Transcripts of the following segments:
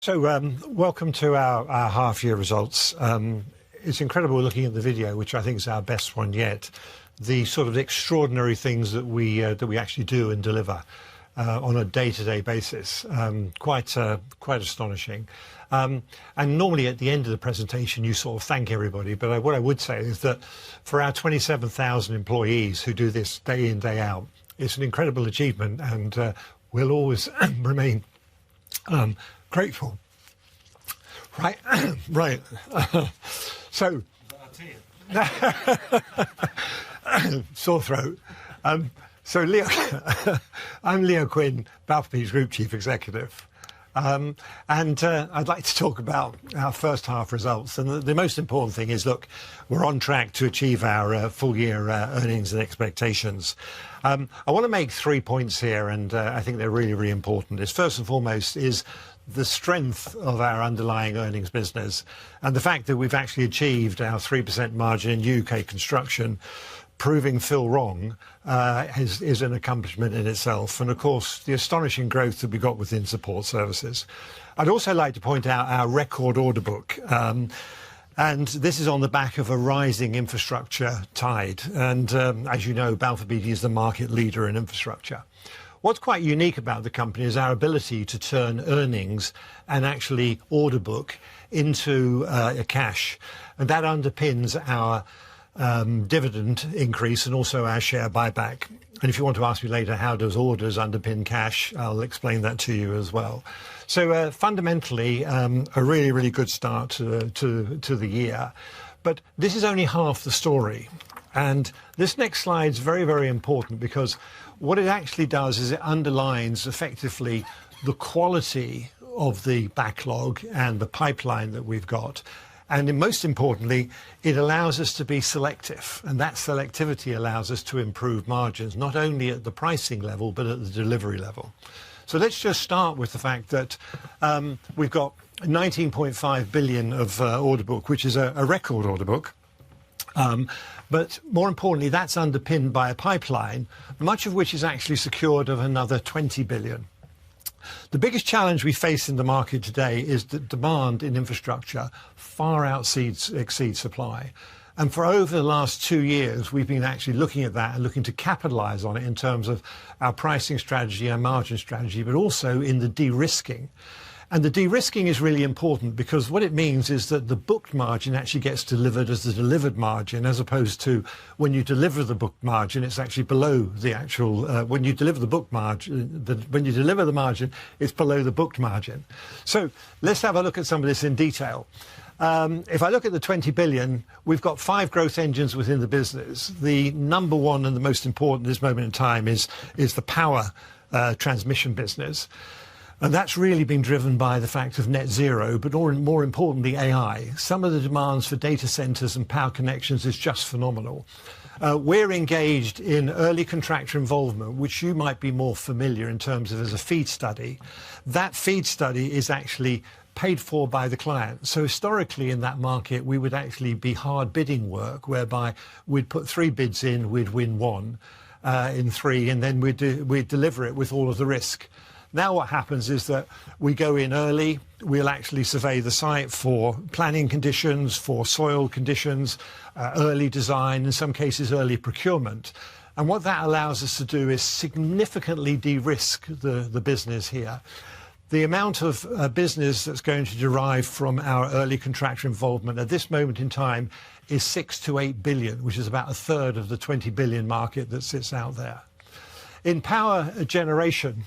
So welcome to our half-year results. It's incredible looking at the video, which I think is our best one yet, the sort of extraordinary things that we actually do and deliver on a day-to-day basis. Quite astonishing. And normally at the end of the presentation, you sort of thank everybody. But what I would say is that for our 27,000 employees who do this day in, day out, it's an incredible achievement, and we'll always remain grateful. Right, right. So, sore throat. So, Leo, I'm Leo Quinn, Balfour Beatty's Group Chief Executive. And I'd like to talk about our first half results. And the most important thing is, look, we're on track to achieve our full year earnings and expectations. I want to make 3 points here, and I think they're really, really important. First and foremost is the strength of our underlying earnings business and the fact that we've actually achieved our 3% margin in UK construction. Proving Phil wrong is an accomplishment in itself. And of course, the astonishing growth that we got within support services. I'd also like to point out our record order book. And this is on the back of a rising infrastructure tide. And as you know, Balfour Beatty is the market leader in infrastructure. What's quite unique about the company is our ability to turn earnings and actually order book into cash. And that underpins our dividend increase and also our share buyback. And if you want to ask me later, how does orders underpin cash, I'll explain that to you as well. So fundamentally, a really, really good start to the year. But this is only half the story. And this next slide is very, very important because what it actually does is it underlines effectively the quality of the backlog and the pipeline that we've got. And most importantly, it allows us to be selective. And that selectivity allows us to improve margins, not only at the pricing level, but at the delivery level. So let's just start with the fact that we've got 19.5 billion of order book, which is a record order book. But more importantly, that's underpinned by a pipeline, much of which is actually secured of another 20 billion. The biggest challenge we face in the market today is that demand in infrastructure far exceeds supply. And for over the last 2 years, we've been actually looking at that and looking to capitalise on it in terms of our pricing strategy, our margin strategy, but also in the de-risking. And the de-risking is really important because what it means is that the booked margin actually gets delivered as the delivered margin, as opposed to when you deliver the booked margin, it's actually below the actual, when you deliver the booked margin, when you deliver the margin, it's below the booked margin. So let's have a look at some of this in detail. If I look at the 20 billion, we've got 5 growth engines within the business. The number one and the most important at this moment in time is the power transmission business. And that's really been driven by the fact of net zero, but more importantly, AI. Some of the demands for data centres and power connections is just phenomenal. We're engaged in early contractor involvement, which you might be more familiar in terms of as a FEED study. That FEED study is actually paid for by the client. So historically in that market, we would actually be hard bidding work, whereby we'd put 3 bids in, we'd win 1 in 3, and then we'd deliver it with all of the risk. Now what happens is that we go in early, we'll actually survey the site for planning conditions, for soil conditions, early design, in some cases early procurement. And what that allows us to do is significantly de-risk the business here. The amount of business that's going to derive from our early contractor involvement at this moment in time is 6 to 8 billion, which is about a third of the 20 billion market that sits out there. In power generation,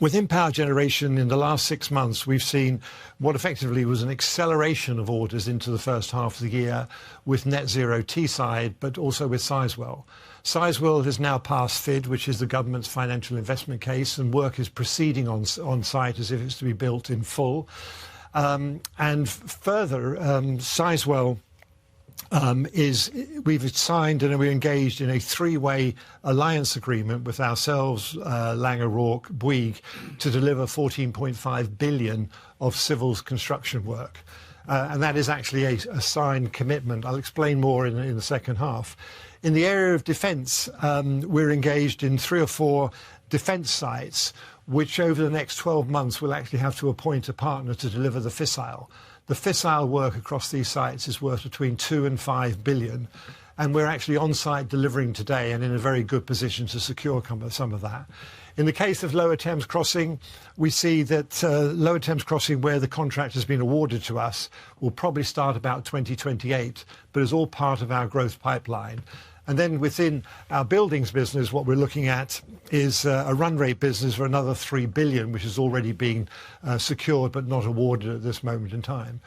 within power generation in the last 6 months, we've seen what effectively was an acceleration of orders into the first half of the year with Net Zero Teesside, but also with Sizewell. Sizewell has now passed FID, which is the government's financial investment case, and work is proceeding on site as if it's to be built in full. And further, Sizewell we've signed and we're engaged in a 3-way alliance agreement with ourselves, Laing O'Rourke, Bouygues, to deliver 14.5 billion of civils construction work. And that is actually a signed commitment. I'll explain more in the second half. In the area of defence, we're engaged in 3 or 4 defence sites which over the next 12 months will actually have to appoint a partner to deliver the fissile. The fissile work across these sites is worth between 2 and 5 billion. And we're actually on site delivering today and in a very good position to secure some of that. In the case of Lower Thames Crossing, we see that Lower Thames Crossing, where the contract has been awarded to us, will probably start about 2028, but is all part of our growth pipeline. And then within our buildings business, what we're looking at is a run rate business for another 3 billion, which is already being secured but not awarded at this moment in time.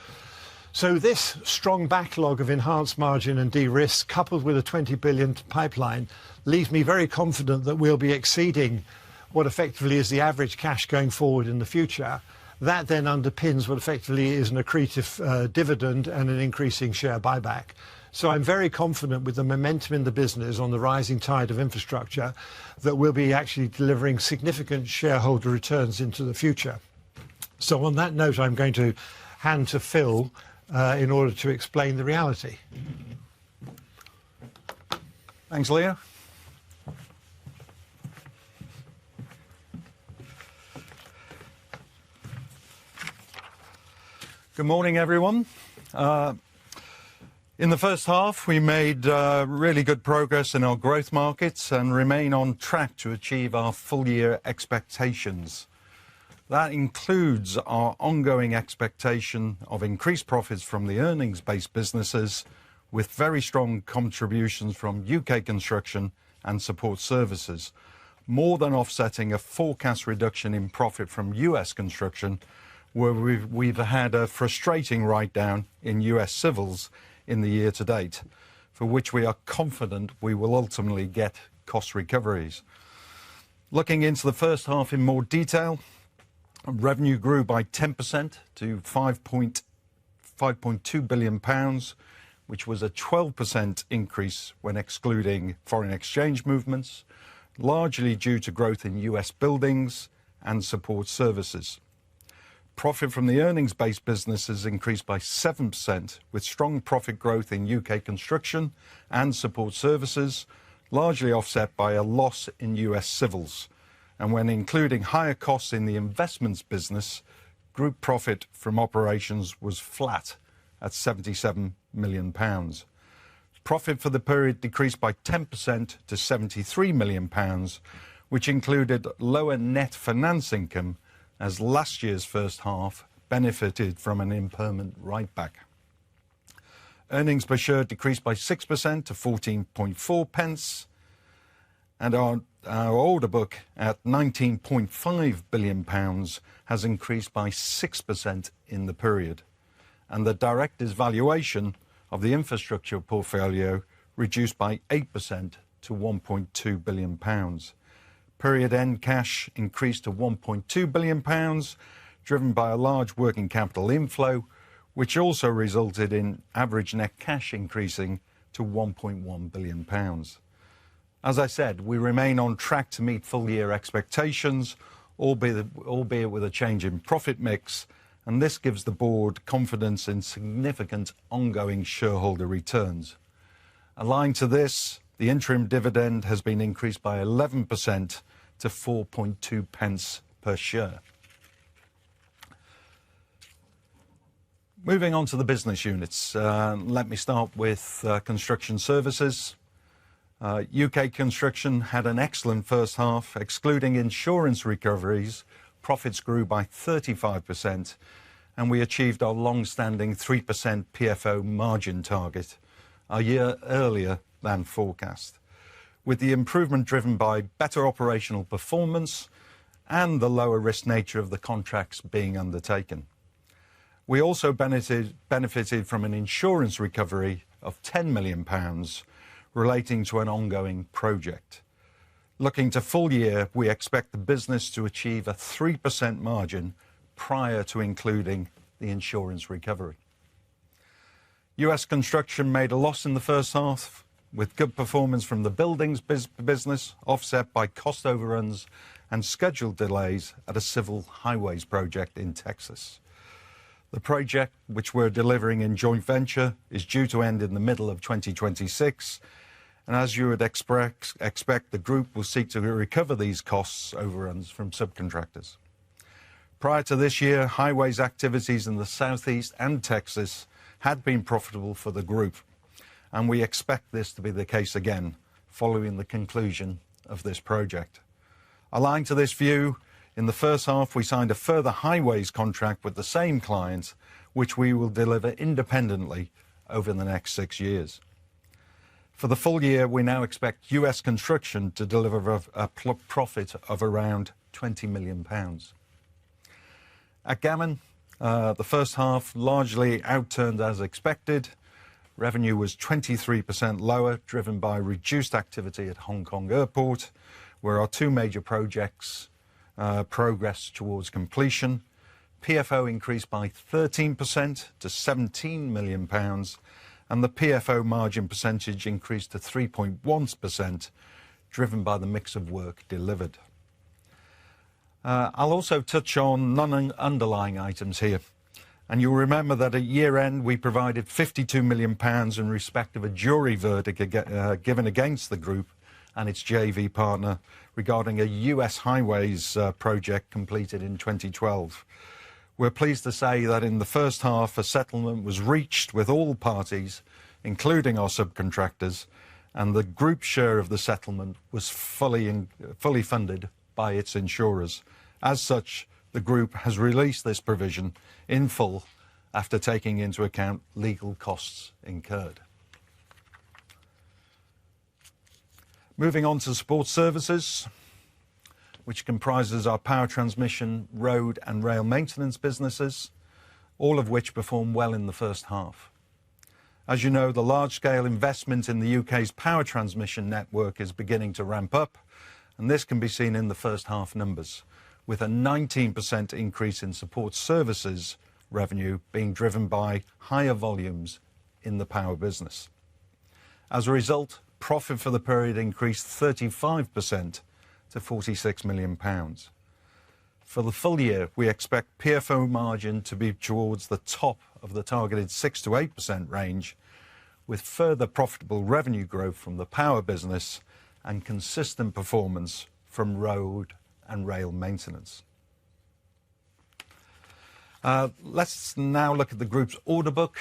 So this strong backlog of enhanced margin and de-risk, coupled with a 20 billion pipeline, leaves me very confident that we'll be exceeding what effectively is the average cash going forward in the future. That then underpins what effectively is an accretive dividend and an increasing share buyback. So I'm very confident with the momentum in the business on the rising tide of infrastructure that we'll be actually delivering significant shareholder returns into the future. So on that note, I'm going to hand to Phil in order to explain the reality. Thanks, Leo. Good morning, everyone. In the first half, we made really good progress in our growth markets and remain on track to achieve our full-year expectations. That includes our ongoing expectation of increased profits from the earnings-based businesses, with very strong contributions from UK construction and support services, more than offsetting a forecast reduction in profit from US construction, where we've had a frustrating write-down in US civils in the year to date, for which we are confident we will ultimately get cost recoveries. Looking into the first half in more detail, revenue grew by 10% to £5.2 billion, which was a 12% increase when excluding foreign exchange movements, largely due to growth in US buildings and support services. Profit from the earnings-based businesses increased by 7%, with strong profit growth in UK construction and support services, largely offset by a loss in US civils. And when including higher costs in the investments business, group profit from operations was flat at £77 million. Profit for the period decreased by 10% to £73 million, which included lower net finance income, as last year's first half benefited from an impairment write-back. Earnings per share decreased by 6% to 14.4 pence, and our order book at £19.5 billion has increased by 6% in the period, and the directors' valuation of the infrastructure portfolio reduced by 8% to £1.2 billion. Period-end cash increased to £1.2 billion, driven by a large working capital inflow, which also resulted in average net cash increasing to £1.1 billion. As I said, we remain on track to meet full-year expectations, albeit with a change in profit mix, and this gives the board confidence in significant ongoing shareholder returns. Aligned to this, the interim dividend has been increased by 11% to 4.2 pence per share. Moving on to the business units, let me start with construction services. UK construction had an excellent first half. Excluding insurance recoveries, profits grew by 35%, and we achieved our long-standing 3% PFO margin target a year earlier than forecast, with the improvement driven by better operational performance and the lower risk nature of the contracts being undertaken. We also benefited from an insurance recovery of £10 million relating to an ongoing project. Looking to full year, we expect the business to achieve a 3% margin prior to including the insurance recovery. US construction made a loss in the first half, with good performance from the buildings business offset by cost overruns and scheduled delays at a civil highways project in Texas. The project, which we're delivering in joint venture, is due to end in the middle of 2026, And as you would expect, the group will seek to recover these costs overruns from subcontractors. Prior to this year, highways activities in the Southeast and Texas had been profitable for the group, and we expect this to be the case again following the conclusion of this project. Aligned to this view, in the first half we signed a further highways contract with the same client, which we will deliver independently over the next 6 years. For the full year, we now expect US construction to deliver a profit of around £20 million. At Gammon, the first half largely outturned as expected. Revenue was 23% lower, driven by reduced activity at Hong Kong Airport, where our two major projects progressed towards completion. PFO increased by 13% to £17 million, and the PFO margin percentage increased to 3.1%, driven by the mix of work delivered. I'll also touch on non-underlying items here. And you'll remember that at year end we provided £52 million in respect of a jury verdict given against the group and its JV partner regarding a US highways project completed in 2012. We're pleased to say that in the first half a settlement was reached with all parties, including our subcontractors, and the group share of the settlement was fully funded by its insurers. As such, the group has released this provision in full after taking into account legal costs incurred. Moving on to support services, which comprises our power transmission, road and rail maintenance businesses, all of which performed well in the first half. As you know, the large-scale investment in the UK's power transmission network is beginning to ramp up, and this can be seen in the first half numbers, with a 19% increase in support services revenue being driven by higher volumes in the power business. As a result, profit for the period increased 35% to £46 million. For the full year, we expect PFO margin to be towards the top of the targeted 6 to 8% range, with further profitable revenue growth from the power business and consistent performance from road and rail maintenance. Let's now look at the group's order book,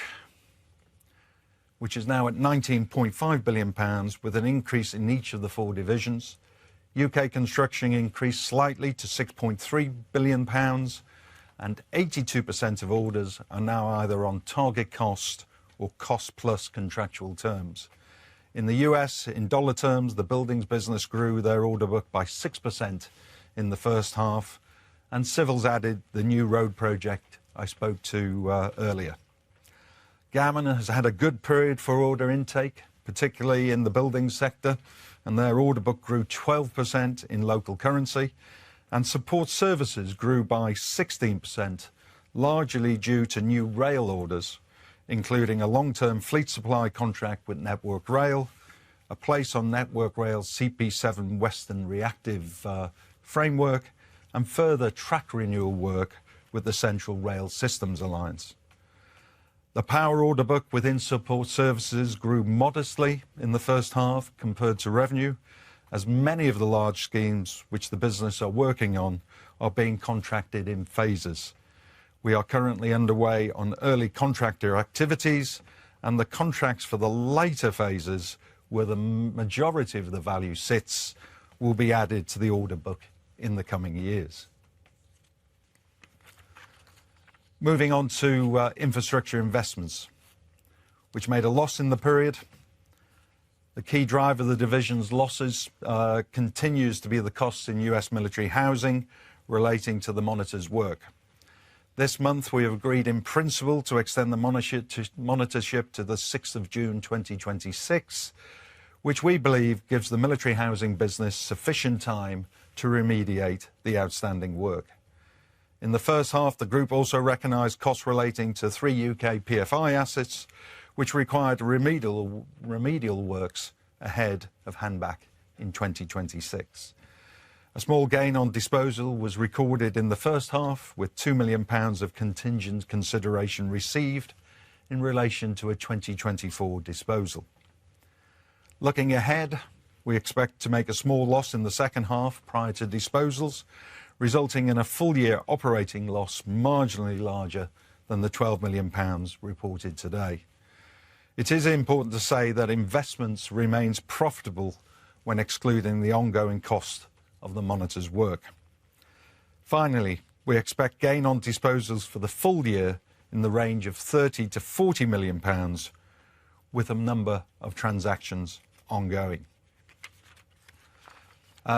which is now at £19.5 billion, with an increase in each of the four divisions. UK construction increased slightly to £6.3 billion, and 82% of orders are now either on target cost or cost plus contractual terms. In the US, in dollar terms, the buildings business grew their order book by 6% in the first half, and Civils added the new road project I spoke to earlier. Gammon has had a good period for order intake, particularly in the building sector, and their order book grew 12% in local currency, and support services grew by 16%, largely due to new rail orders, including a long-term fleet supply contract with Network Rail, a place on Network Rail's CP7 Western Reactive framework, and further track renewal work with the Central Rail Systems Alliance. The power order book within support services grew modestly in the first half compared to revenue, as many of the large schemes which the business are working on are being contracted in phases. We are currently underway on early contractor activities, and the contracts for the later phases, where the majority of the value sits, will be added to the order book in the coming years. Moving on to infrastructure investments, which made a loss in the period. The key driver of the division's losses continues to be the costs in US military housing relating to the monitor's work. This month we have agreed in principle to extend the monitorship to the 6th of June 2026, which we believe gives the military housing business sufficient time to remediate the outstanding work. In the first half, the group also recognised costs relating to 3 UK PFI assets, which required remedial works ahead of handback in 2026. A small gain on disposal was recorded in the first half, with £2 million of contingent consideration received in relation to a 2024 disposal. Looking ahead, we expect to make a small loss in the second half prior to disposals, resulting in a full-year operating loss marginally larger than the £12 million reported today. It is important to say that investments remains profitable when excluding the ongoing cost of the monitor's work. Finally, we expect gain on disposals for the full year in the range of £30 to £40 million, with a number of transactions ongoing.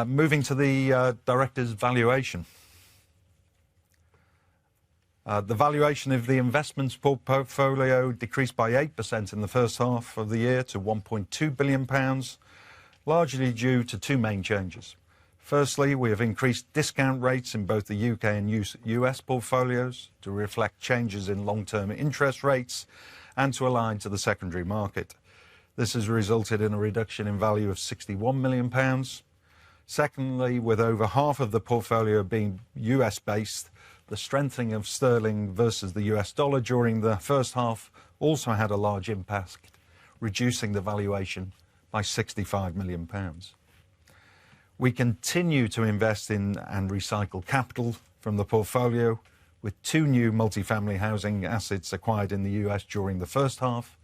Moving to the director's valuation. The valuation of the investments portfolio decreased by 8% in the first half of the year to £1.2 billion, largely due to two main changes. Firstly, we have increased discount rates in both the UK and US portfolios to reflect changes in long-term interest rates and to align to the secondary market. This has resulted in a reduction in value of £61 million. Secondly, with over half of the portfolio being US-based, the strengthening of sterling versus the US dollar during the first half also had a large impact, reducing the valuation by £65 million. We continue to invest in and recycle capital from the portfolio, with two new multifamily housing assets acquired in the US during the first half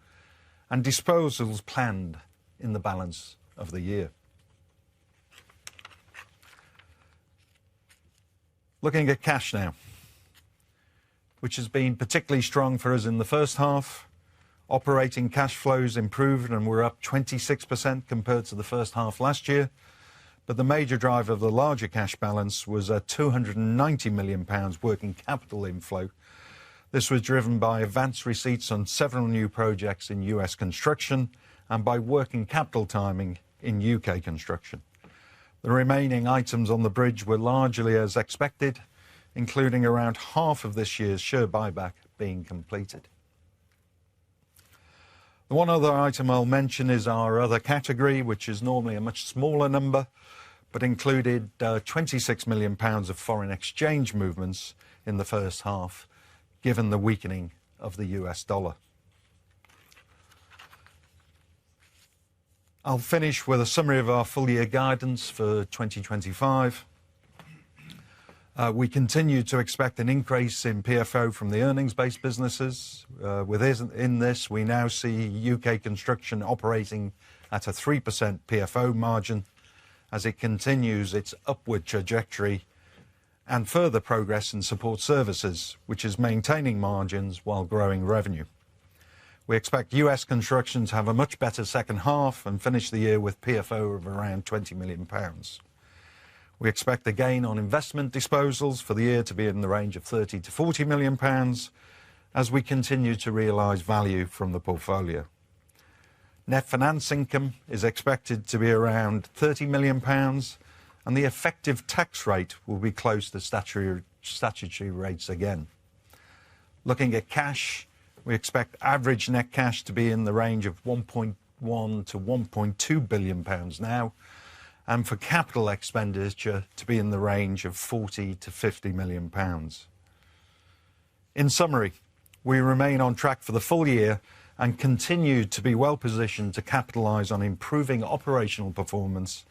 and disposals planned in the balance of the year. Looking at cash now, which has been particularly strong for us in the first half. Operating cash flows improved and were up 26% compared to the first half last year. But the major driver of the larger cash balance was a £290 million working capital inflow. This was driven by advance receipts on several new projects in US construction and by working capital timing in UK construction. The remaining items on the bridge were largely as expected, including around half of this year's share buyback being completed. The one other item I'll mention is our other category, which is normally a much smaller number, but included £26 million of foreign exchange movements in the first half, given the weakening of the US dollar. I'll finish with a summary of our full-year guidance for 2025. We continue to expect an increase in PFO from the earnings-based businesses. Within this, we now see UK construction operating at a 3% PFO margin as it continues its upward trajectory, and further progress in support services, which is maintaining margins while growing revenue. We expect US construction to have a much better second half and finish the year with PFO of around £20 million. We expect the gain on investment disposals for the year to be in the range of £30 to £40 million as we continue to realise value from the portfolio. Net finance income is expected to be around £30 million and the effective tax rate will be close to statutory rates again. Looking at cash, we expect average net cash to be in the range of £1.1 to £1.2 billion now, and for capital expenditure to be in the range of £40 to £50 million. In summary, we remain on track for the full year and continue to be well positioned to capitalise on improving operational performance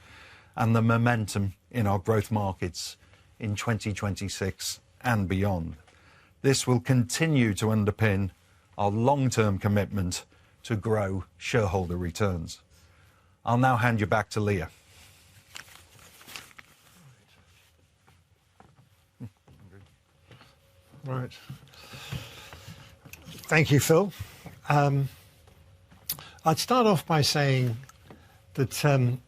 and the momentum in our growth markets in 2026 and beyond. This will continue to underpin our long-term commitment to grow shareholder returns. I'll now hand you back to Leah. Right. Thank you, Phil. I'd start off by saying that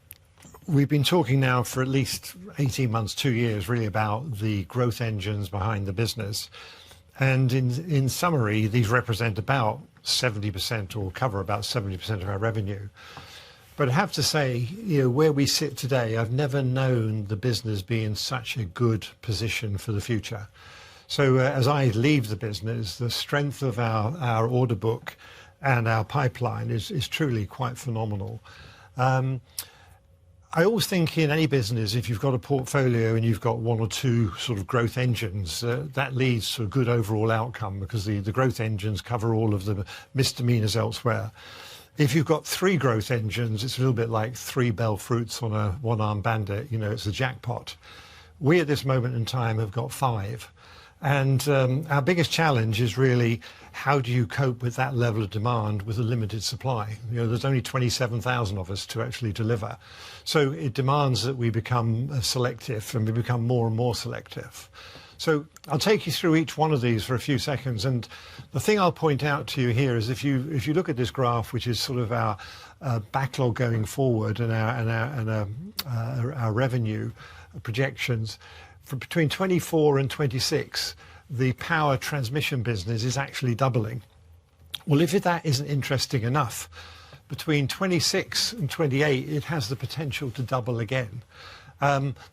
we've been talking now for at least 18 months, 2 years, really about the growth engines behind the business. And in summary, these represent about 70% or cover about 70% of our revenue. But I have to say, where we sit today, I've never known the business be in such a good position for the future. So as I leave the business, the strength of our order book and our pipeline is truly quite phenomenal. I always think in any business, if you've got a portfolio and you've got one or two sort of growth engines, that leads to a good overall outcome because the growth engines cover all of the misdemeanors elsewhere. If you've got three growth engines, it's a little bit like three bell fruits on a one-armed bandit. You know, it's a jackpot. We, at this moment in time, have got five. And our biggest challenge is really, how do you cope with that level of demand with a limited supply? You know, there's only 27,000 of us to actually deliver. So it demands that we become selective, and we become more and more selective. So I'll take you through each one of these for a few seconds. And the thing I'll point out to you here is, if you look at this graph, which is sort of our backlog going forward and our revenue projections, for between 24 and 26, the power transmission business is actually doubling. Well, if that isn't interesting enough, between 26 and 28, it has the potential to double again.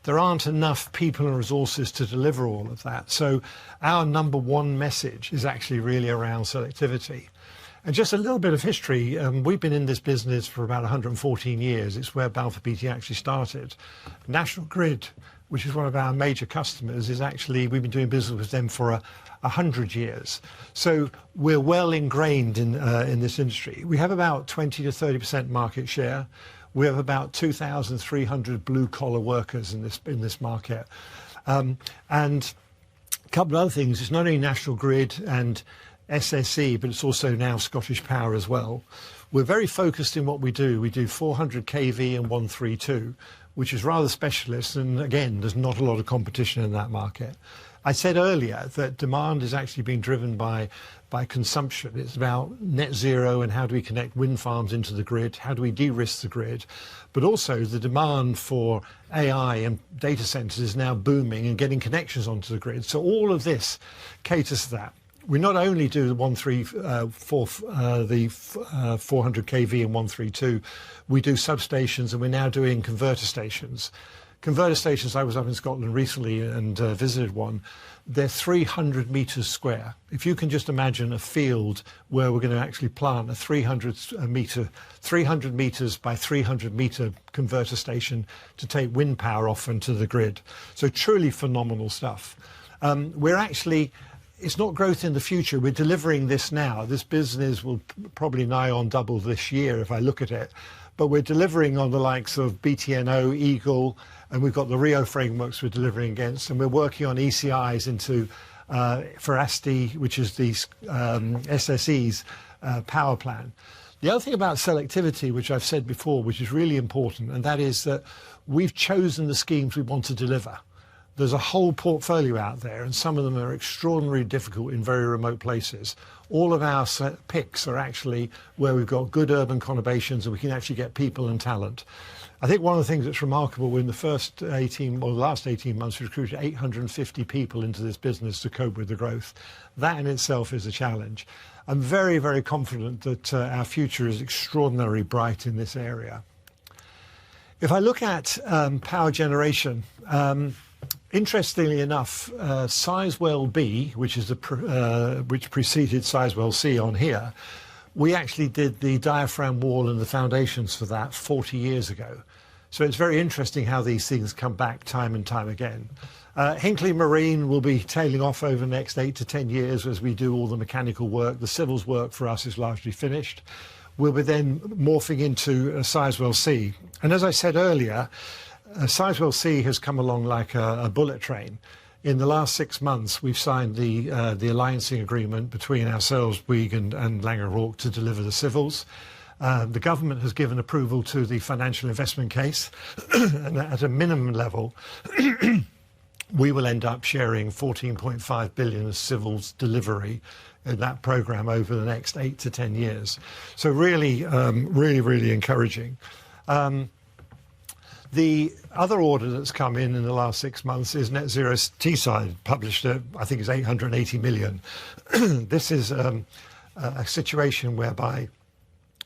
There aren't enough people and resources to deliver all of that. So our number one message is actually really around selectivity. And just a little bit of history, we've been in this business for about 114 years. It's where Balfour Beatty actually started. National Grid, which is one of our major customers, is actually, we've been doing business with them for 100 years. So we're well ingrained in this industry. We have about 20 to 30% market share. We have about 2,300 blue-collar workers in this market. And a couple of other things. It's not only National Grid and SSE, but it's also now Scottish Power as well. We're very focused in what we do. We do 400 kV and 132, which is rather specialist. And again, there's not a lot of competition in that market. I said earlier that demand is actually being driven by consumption. It's about net zero and how do we connect wind farms into the grid, how do we de-risk the grid, but also the demand for AI and data centers is now booming and getting connections onto the grid. So all of this caters to that. We not only do the 400 kV and 132, we do substations, and we're now doing converter stations. Converter stations, I was up in Scotland recently and visited one. They're 300 metres square. If you can just imagine a field where we're going to actually plant a 300 metres by 300 metre converter station to take wind power off into the grid. So truly phenomenal stuff. It's not growth in the future. We're delivering this now. This business will probably nigh on double this year if I look at it. But we're delivering on the likes of BTNO, Eagle, and we've got the Rio frameworks we're delivering against. And we're working on ECIs into for ASTI, which is the SSE's power plan. The other thing about selectivity, which I've said before, which is really important, and that is that we've chosen the schemes we want to deliver. There's a whole portfolio out there, and some of them are extraordinarily difficult in very remote places. All of our picks are actually where we've got good urban conurbations and we can actually get people and talent. I think one of the things that's remarkable, in the last 18 months, we recruited 850 people into this business to cope with the growth. That in itself is a challenge. I'm very, very confident that our future is extraordinarily bright in this area. If I look at power generation, interestingly enough, Sizewell B, which preceded Sizewell C on here, we actually did the diaphragm wall and the foundations for that 40 years ago. So it's very interesting how these things come back time and time again. Hinkley Marine will be tailing off over the next 8 to 10 years as we do all the mechanical work. The civils work for us is largely finished. We'll be then morphing into Sizewell C. And as I said earlier, Sizewell C has come along like a bullet train. In the last 6 months, we've signed the alliancing agreement between ourselves, Bouygues and Laing O'Rourke, to deliver the civils. The government has given approval to the financial investment case, and at a minimum level, we will end up sharing 14.5 billion of civils delivery in that programme over the next 8 to 10 years. So really, really encouraging. The other order that's come in the last 6 months is Net Zero Teesside, published at, I think it's 880 million. This is a situation whereby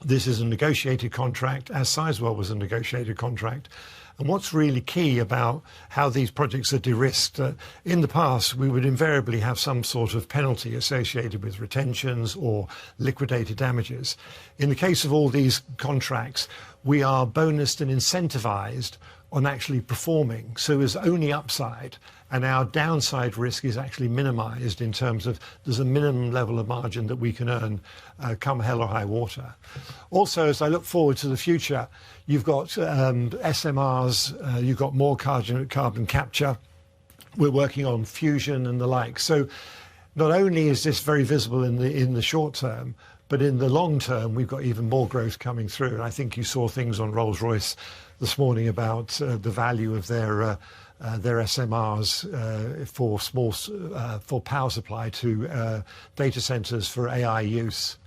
this is a negotiated contract, as Sizewell was a negotiated contract. And what's really key about how these projects are de-risked, in the past we would invariably have some sort of penalty associated with retentions or liquidated damages. In the case of all these contracts, we are bonused and incentivized on actually performing. So there's only upside, and our downside risk is actually minimized in terms of there's a minimum level of margin that we can earn come hell or high water. Also, as I look forward to the future, you've got SMRs, you've got more carbon capture. We're working on fusion and the like. So not only is this very visible in the short term, but in the long term, we've got even more growth coming through. And I think you saw things on Rolls-Royce this morning about the value of their SMRs for power supply to data centers for AI use.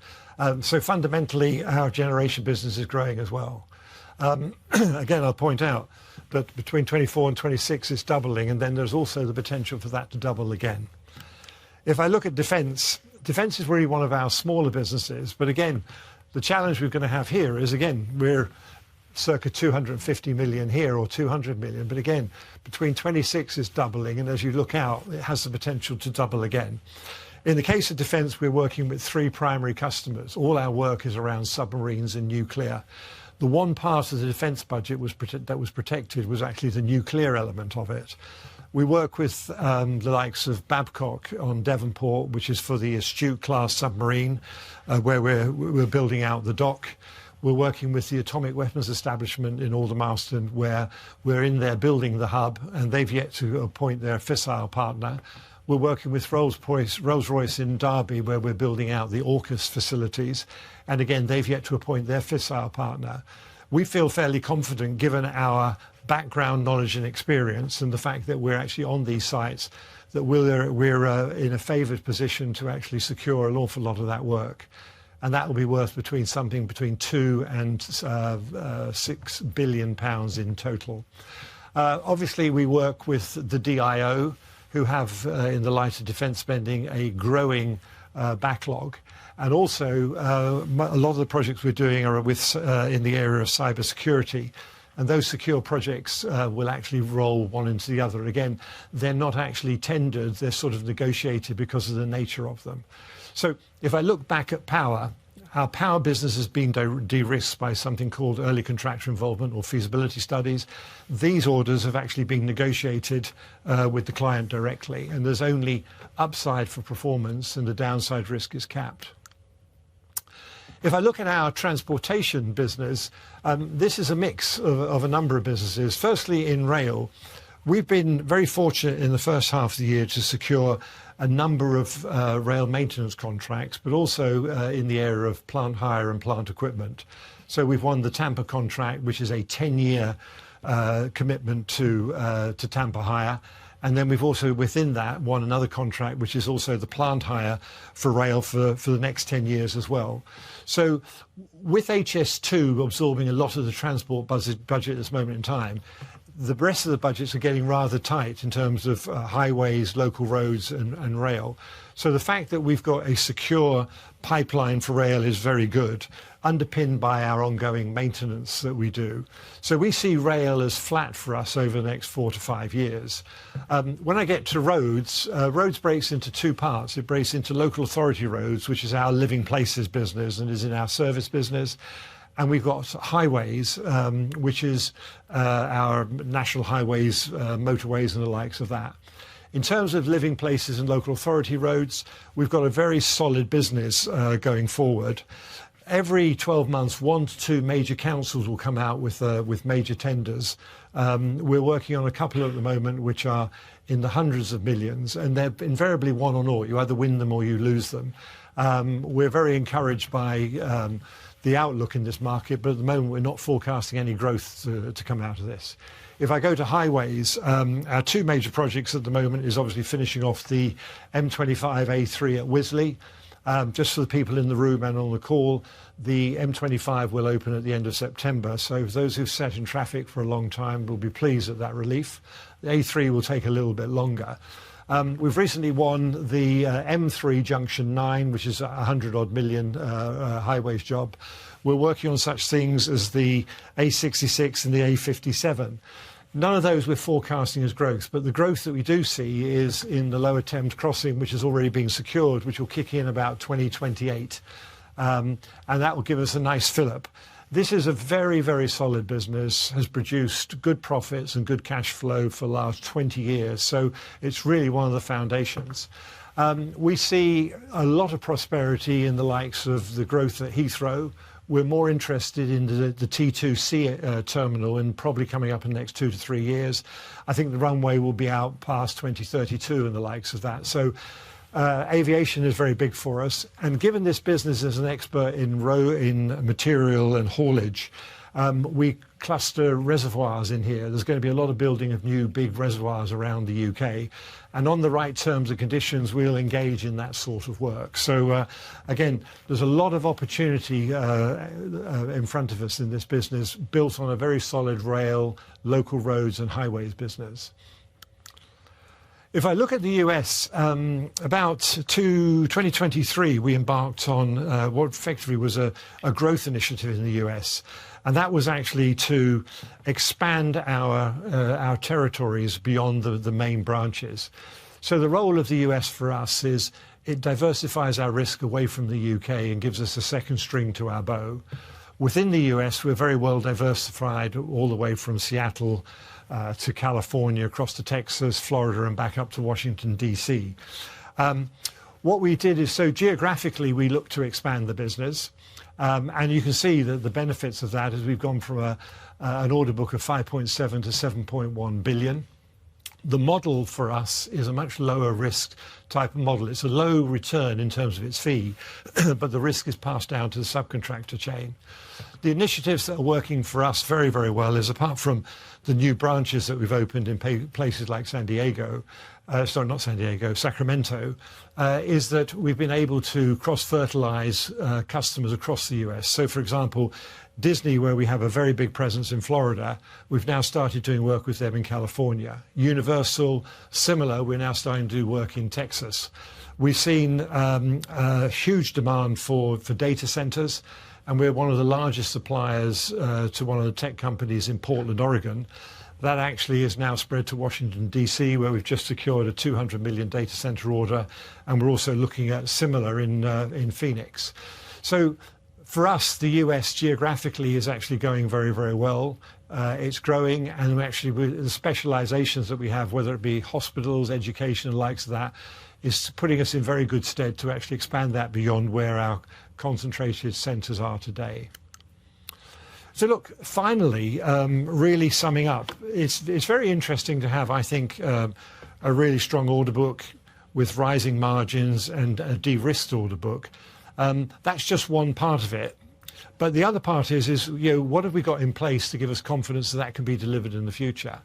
So fundamentally, our generation business is growing as well. Again, I'll point out that between 24 and 26 it's doubling, and then there's also the potential for that to double again. If I look at defence is really one of our smaller businesses, but again, the challenge we're going to have here is, again, we're circa 250 million here, or 200 million, but again, between 26 is doubling, and as you look out, it has the potential to double again. In the case of defence, we're working with 3 primary customers. All our work is around submarines and nuclear. The one part of the defence budget that was protected was actually the nuclear element of it. We work with the likes of Babcock on Devonport, which is for the Astute class submarine, where we're building out the dock. We're working with the Atomic Weapons Establishment in Aldermaston, where we're in there building the hub, and they've yet to appoint their fissile partner. We're working with Rolls-Royce in Derby, where we're building out the AUKUS facilities. And again, they've yet to appoint their fissile partner. We feel fairly confident, given our background, knowledge and experience, and the fact that we're actually on these sites, that we're in a favoured position to actually secure an awful lot of that work. And that will be worth something between 2 and 6 billion pounds in total. Obviously, we work with the DIO, who have, in the light of defence spending, a growing backlog. And also, a lot of the projects we're doing are in the area of cyber security. And those secure projects will actually roll one into the other. Again, they're not actually tendered, they're sort of negotiated because of the nature of them. So if I look back at power, our power business has been de-risked by something called early contractor involvement or feasibility studies. These orders have actually been negotiated with the client directly, and there's only upside for performance, and the downside risk is capped. If I look at our transportation business, this is a mix of a number of businesses. Firstly, in rail, we've been very fortunate in the first half of the year to secure a number of rail maintenance contracts, but also in the area of plant hire and plant equipment. So we've won the Tampa contract, which is a 10-year commitment to Tampa Hire. And then we've also, within that, won another contract, which is also the plant hire for rail for the next 10 years as well. So with HS2 absorbing a lot of the transport budget at this moment in time, the rest of the budgets are getting rather tight in terms of highways, local roads and rail. So the fact that we've got a secure pipeline for rail is very good, underpinned by our ongoing maintenance that we do. So we see rail as flat for us over the next 4 to 5 years. When I get to roads, roads breaks into 2 parts. It breaks into local authority roads, which is our living places business and is in our service business. And we've got highways, which is our national highways, motorways and the likes of that. In terms of living places and local authority roads, we've got a very solid business going forward. Every 12 months, 1 to 2 major councils will come out with major tenders. We're working on a couple at the moment which are in the hundreds of millions, and they're invariably won or naught. You either win them or you lose them. We're very encouraged by the outlook in this market, but at the moment we're not forecasting any growth to come out of this. If I go to highways, our 2 major projects at the moment is obviously finishing off the M25A3 at Wisley. Just for the people in the room and on the call, the M25 will open at the end of September. So those who've sat in traffic for a long time will be pleased at that relief. The A3 will take a little bit longer. We've recently won the M3 Junction 9, which is a 100-odd million highways job. We're working on such things as the A66 and the A57. None of those we're forecasting as growth, but the growth that we do see is in the Lower Thames crossing, which has already been secured, which will kick in about 2028. And that will give us a nice fill-up. This is a very, very solid business, has produced good profits and good cash flow for the last 20 years. So it's really one of the foundations. We see a lot of prosperity in the likes of the growth at Heathrow. We're more interested in the T2C terminal and probably coming up in the next 2 to 3 years. I think the runway will be out past 2032 and the likes of that. So aviation is very big for us. And given this business is an expert in material and haulage, we cluster reservoirs in here. There's going to be a lot of building of new big reservoirs around the UK. And on the right terms and conditions, we'll engage in that sort of work. So again, there's a lot of opportunity in front of us in this business, built on a very solid rail, local roads and highways business. If I look at the US, about 2023, we embarked on what effectively was a growth initiative in the US. And that was actually to expand our territories beyond the main branches. So the role of the US for us is it diversifies our risk away from the UK and gives us a second string to our bow. Within the US, we're very well diversified all the way from Seattle to California, across to Texas, Florida, and back up to Washington, D.C. What we did is, so geographically, we looked to expand the business. And you can see that the benefits of that is we've gone from an order book of 5.7 to 7.1 billion. The model for us is a much lower risk type of model. It's a low return in terms of its fee, but the risk is passed down to the subcontractor chain. The initiatives that are working for us very, very well is, apart from the new branches that we've opened in places like Sacramento, is that we've been able to cross-fertilize customers across the US. So, for example, Disney, where we have a very big presence in Florida, we've now started doing work with them in California. Universal, similar, we're now starting to do work in Texas. We've seen a huge demand for data centers, and we're one of the largest suppliers to one of the tech companies in Portland, Oregon. That actually is now spread to Washington, D.C., where we've just secured a 200 million data center order, and we're also looking at similar in Phoenix. So for us, the US geographically is actually going very, very well. It's growing, and actually with the specializations that we have, whether it be hospitals, education, and likes of that, is putting us in very good stead to actually expand that beyond where our concentrated centres are today. So look, finally, really summing up, it's very interesting to have, I think, a really strong order book with rising margins and a de-risked order book. That's just one part of it. But the other part is what have we got in place to give us confidence that can be delivered in the future?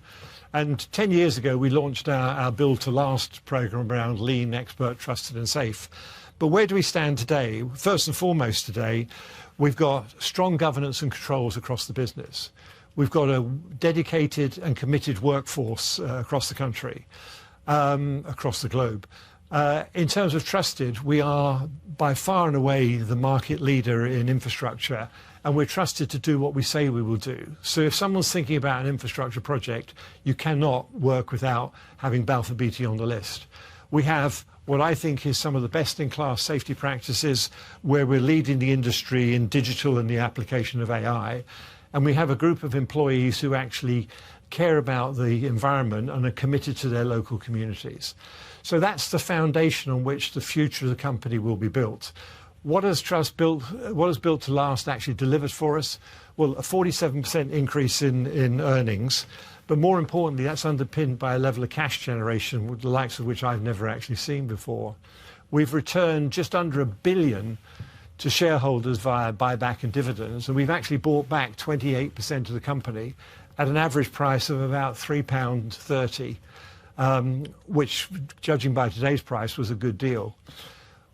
And 10 years ago, we launched our Build to Last program around lean, expert, trusted and safe. But where do we stand today? First and foremost today, we've got strong governance and controls across the business. We've got a dedicated and committed workforce across the country, across the globe. In terms of trusted, we are by far and away the market leader in infrastructure, and we're trusted to do what we say we will do. So if someone's thinking about an infrastructure project, you cannot work without having Balfour Beatty on the list. We have what I think is some of the best-in-class safety practices, where we're leading the industry in digital and the application of AI. And we have a group of employees who actually care about the environment and are committed to their local communities. So that's the foundation on which the future of the company will be built. What has Built to Last actually delivered for us? Well, a 47% increase in earnings. But more importantly, that's underpinned by a level of cash generation, the likes of which I've never actually seen before. We've returned just under £1 billion to shareholders via buyback and dividends, and we've actually bought back 28% of the company at an average price of about £3.30, which, judging by today's price, was a good deal.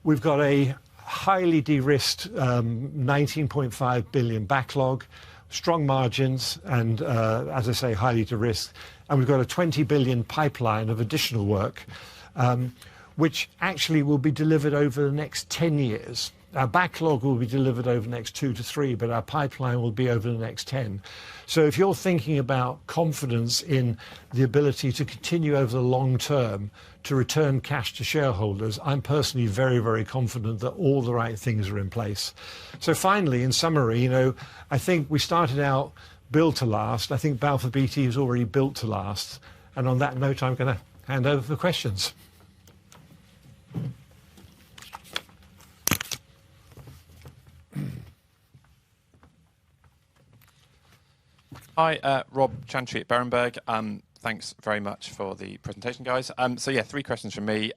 We've got a highly de-risked 19.5 billion backlog, strong margins, and as I say, highly de-risked. And we've got a 20 billion pipeline of additional work, which actually will be delivered over the next 10 years. Our backlog will be delivered over the next 2 to 3, but our pipeline will be over the next 10. So if you're thinking about confidence in the ability to continue over the long term to return cash to shareholders, I'm personally very, very confident that all the right things are in place. So finally, in summary, I think we started out build to last. I think Balfour Beatty is already built to last. And on that note, I'm going to hand over for questions. Hi, Rob Chantry at Berenberg. Thanks very much for the presentation, guys. So yeah, 3 questions from me.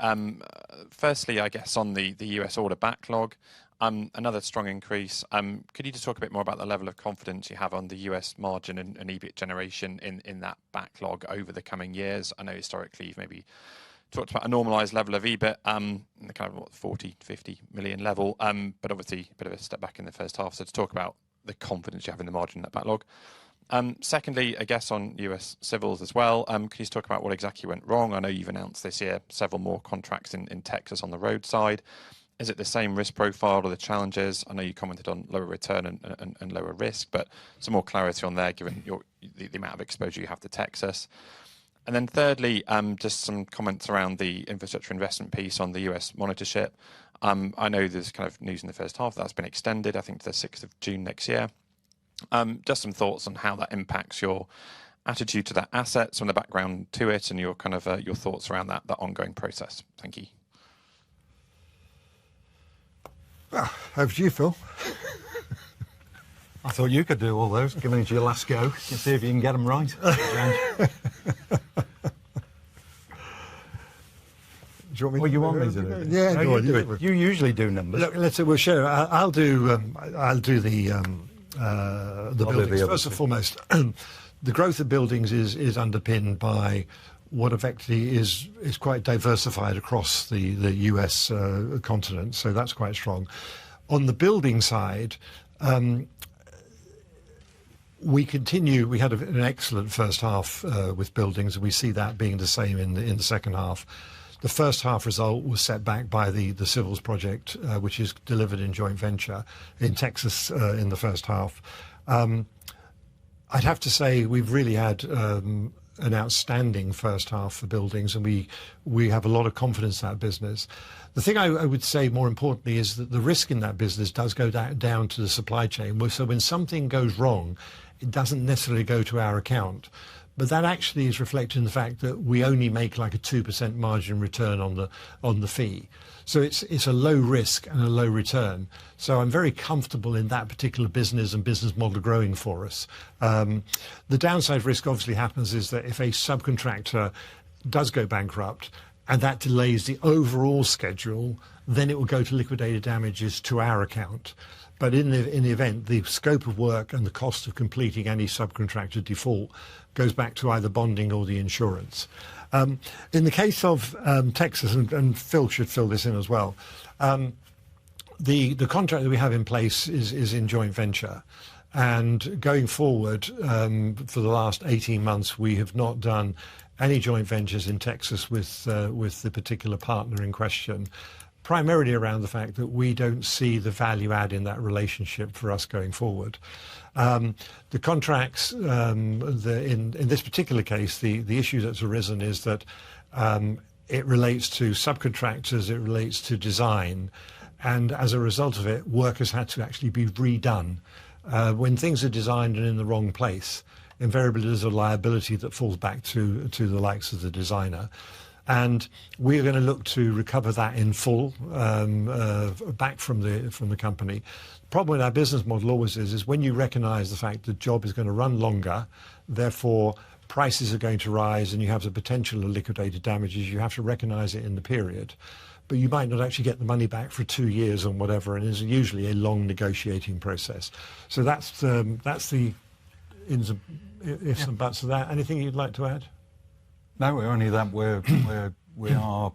Firstly, I guess on the US order backlog, another strong increase. Could you just talk a bit more about the level of confidence you have on the US margin and EBIT generation in that backlog over the coming years? I know historically you've maybe talked about a normalised level of EBIT in the kind of 40, 50 million level, but obviously a bit of a step back in the first half. So to talk about the confidence you have in the margin in that backlog. Secondly, I guess on US civils as well, can you just talk about what exactly went wrong? I know you've announced this year several more contracts in Texas on the road side. Is it the same risk profile or the challenges? I know you commented on lower return and lower risk, but some more clarity on there given the amount of exposure you have to Texas. And then thirdly, just some comments around the infrastructure investment piece on the US monitorship. I know there's kind of news in the first half that's been extended, I think, to the 6th of June next year. Just some thoughts on how that impacts your attitude to that asset, some of the background to it, and your kind of your thoughts around that ongoing process. Thank you. Well, over to you, Phil. I thought you could do all those, given it your last go. You see if you can get them right. Do you want me? Well, you want me to do it? Yeah, no, go on, you do it. You usually do numbers. Look, we'll show. I'll do the buildings. First and foremost, the growth of buildings is underpinned by what effectively is quite diversified across the US continent, so that's quite strong. On the building side, we had an excellent first half with buildings, and we see that being the same in the second half. The first half result was set back by the civils project, which is delivered in joint venture in Texas in the first half. I'd have to say we've really had an outstanding first half for buildings, and we have a lot of confidence in that business. The thing I would say more importantly is that the risk in that business does go down to the supply chain. So when something goes wrong, it doesn't necessarily go to our account. But that actually is reflected in the fact that we only make like a 2% margin return on the fee. So it's a low risk and a low return. So I'm very comfortable in that particular business and business model growing for us. The downside risk obviously happens is that if a subcontractor does go bankrupt and that delays the overall schedule, then it will go to liquidated damages to our account. But in the event, the scope of work and the cost of completing any subcontractor default goes back to either bonding or the insurance. In the case of Texas, and Phil should fill this in as well, the contract that we have in place is in joint venture. And going forward, for the last 18 months, we have not done any joint ventures in Texas with the particular partner in question, primarily around the fact that we don't see the value add in that relationship for us going forward. The contracts, in this particular case, the issue that's arisen is that it relates to subcontractors, it relates to design, and as a result of it, work has had to actually be redone. When things are designed and in the wrong place, invariably there's a liability that falls back to the likes of the designer. And we're going to look to recover that in full back from the company. The problem with our business model always is when you recognise the fact the job is going to run longer, therefore prices are going to rise and you have the potential of liquidated damages, you have to recognise it in the period. But you might not actually get the money back for 2 years or whatever, and it's usually a long negotiating process. So that's the ins and ifs and buts of that. Anything you'd like to add? No, only that we are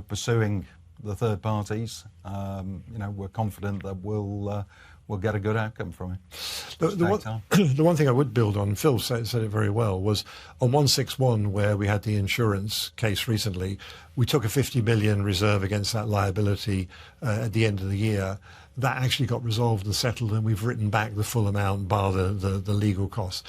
pursuing the third parties, we're confident that we'll get a good outcome from it. The one thing I would build on, Phil said it very well, was on 161, where we had the insurance case recently, we took a 50 million reserve against that liability at the end of the year. That actually got resolved and settled, and we've written back the full amount bar the legal costs.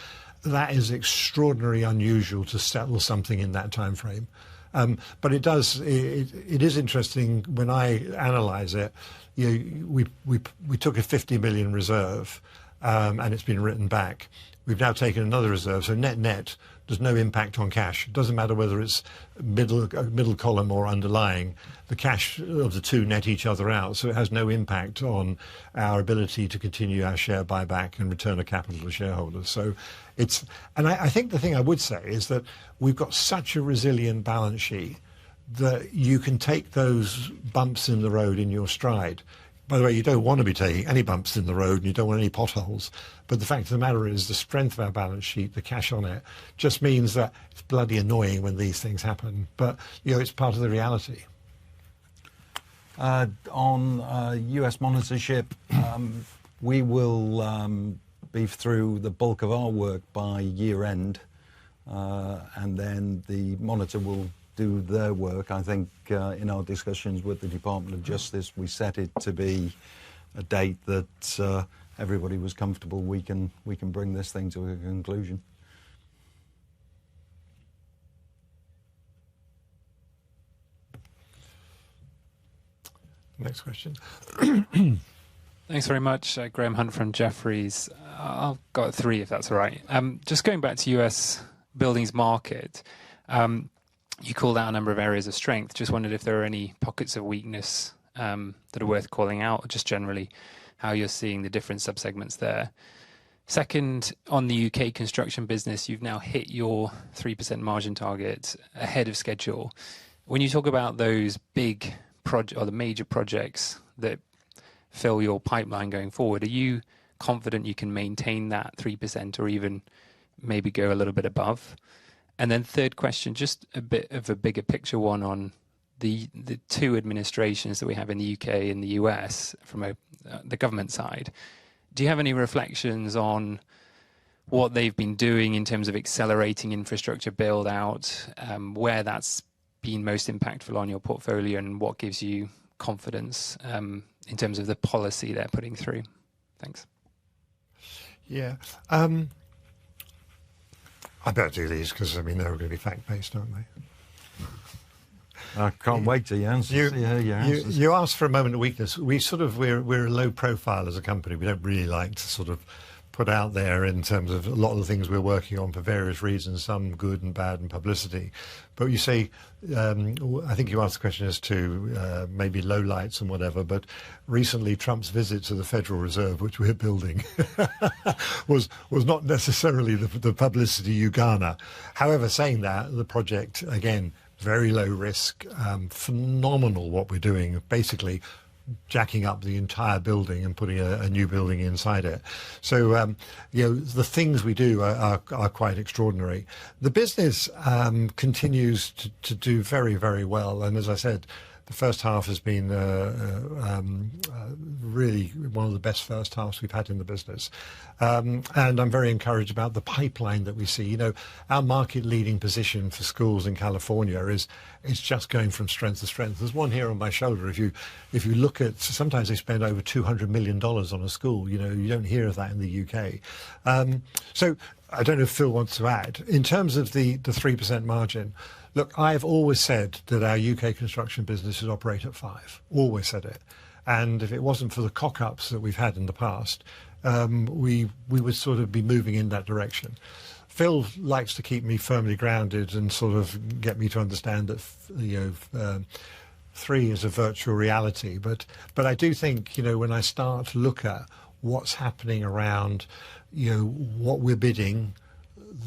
That is extraordinarily unusual to settle something in that time frame. But it is interesting when I analyse it. We took a 50 million reserve, and it's been written back. We've now taken another reserve, so net, there's no impact on cash. It doesn't matter whether it's middle column or underlying. The cash of the two net each other out, so it has no impact on our ability to continue our share buyback and return of capital to shareholders. So I think the thing I would say is that we've got such a resilient balance sheet that you can take those bumps in the road in your stride. By the way, you don't want to be taking any bumps in the road, and you don't want any potholes. But the fact of the matter is the strength of our balance sheet, the cash on it, just means that it's bloody annoying when these things happen. But, it's part of the reality. On US monitorship, we will be through the bulk of our work by year end, and then the monitor will do their work. I think in our discussions with the Department of Justice, we set it to be a date that everybody was comfortable we can bring this thing to a conclusion. Next question. Thanks very much, Graham Hunt from Jefferies. I've got three, if that's all right. Just going back to US buildings market, you called out a number of areas of strength. Just wondered if there are any pockets of weakness that are worth calling out, or just generally how you're seeing the different subsegments there. Second, on the UK construction business, you've now hit your 3% margin target ahead of schedule. When you talk about those big or the major projects that fill your pipeline going forward, are you confident you can maintain that 3% or even maybe go a little bit above? And then third question, just a bit of a bigger picture one on the two administrations that we have in the UK and the US from the government side. Do you have any reflections on what they've been doing in terms of accelerating infrastructure build out, where that's been most impactful on your portfolio, and what gives you confidence in terms of the policy they're putting through? Thanks. Yeah. I better do these because, they're going to be fact-based, aren't they? I can't wait to answer. You asked for a moment of weakness. We're low profile as a company. We don't really like to sort of put out there in terms of a lot of the things we're working on for various reasons, some good and bad and publicity. But you say, I think you asked the question as to maybe lowlights and whatever, but recently Trump's visit to the Federal Reserve, which we're building, was not necessarily the publicity you garner. However, saying that, the project, again, very low risk, phenomenal what we're doing, basically jacking up the entire building and putting a new building inside it. So, the things we do are quite extraordinary. The business continues to do very, very well. And as I said, the first half has been really one of the best first halves we've had in the business. And I'm very encouraged about the pipeline that we see. Our market-leading position for schools in California is just going from strength to strength. There's one here on my shoulder. If you look at, sometimes they spend over $200 million on a school. You don't hear of that in the UK. So I don't know if Phil wants to add. In terms of the 3% margin, look, I've always said that our UK construction business should operate at 5%. Always said it. And if it wasn't for the cock-ups that we've had in the past, we would sort of be moving in that direction. Phil likes to keep me firmly grounded and sort of get me to understand that 3 is a virtual reality. But I do think, when I start to look at what's happening around, what we're bidding,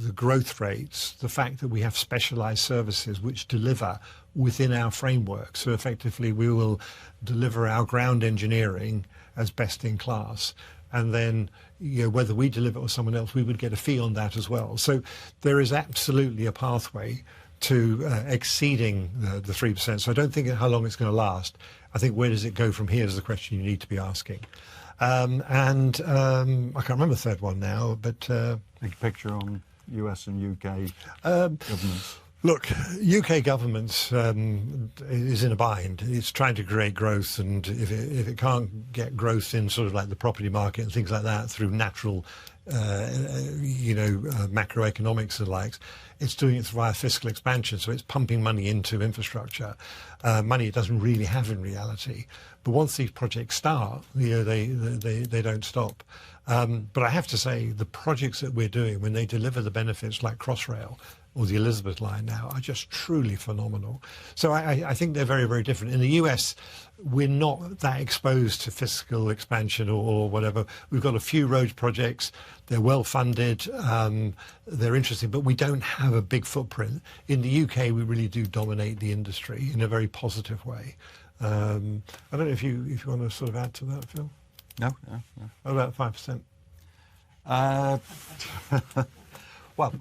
the growth rates, the fact that we have specialised services which deliver within our framework. So effectively, we will deliver our ground engineering as best in class. And then, whether we deliver or someone else, we would get a fee on that as well. So there is absolutely a pathway to exceeding the 3%. So I don't think how long it's going to last. I think where does it go from here is the question you need to be asking. I can't remember the third one now, but Big picture on US and UK governments. look, UK government is in a bind. It's trying to create growth, and if it can't get growth in sort of like the property market and things like that through natural, macroeconomics and the likes, it's doing it via fiscal expansion. So it's pumping money into infrastructure, money it doesn't really have in reality. But once these projects start, they don't stop. But I have to say, the projects that we're doing, when they deliver the benefits like Crossrail or the Elizabeth line now, are just truly phenomenal. So I think they're very, very different. In the US, we're not that exposed to fiscal expansion or whatever. We've got a few roads projects. They're well funded. They're interesting, but we don't have a big footprint. In the UK, we really do dominate the industry in a very positive way. I don't know if you want to sort of add to that, Phil. No. What about 5%? Well,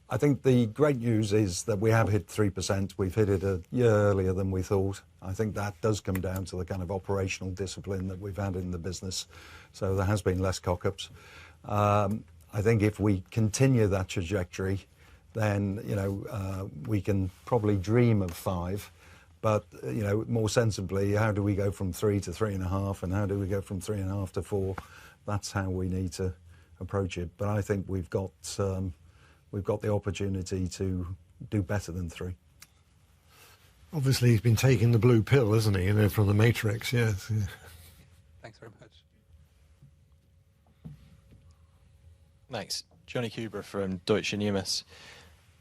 I think the great news is that we have hit 3%. We've hit it a year earlier than we thought. I think that does come down to the kind of operational discipline that we've had in the business. So there has been less cock-ups. I think if we continue that trajectory, then, we can probably dream of 5. But, more sensibly, how do we go from 3 to 3.5, and how do we go from 3.5 to 4? That's how we need to approach it. But I think we've got the opportunity to do better than 3. Obviously, he's been taking the blue pill, hasn't he? From the Matrix, yes. Yeah. Thanks very much. Thanks. Johnny Cooper from Deutsche Numis.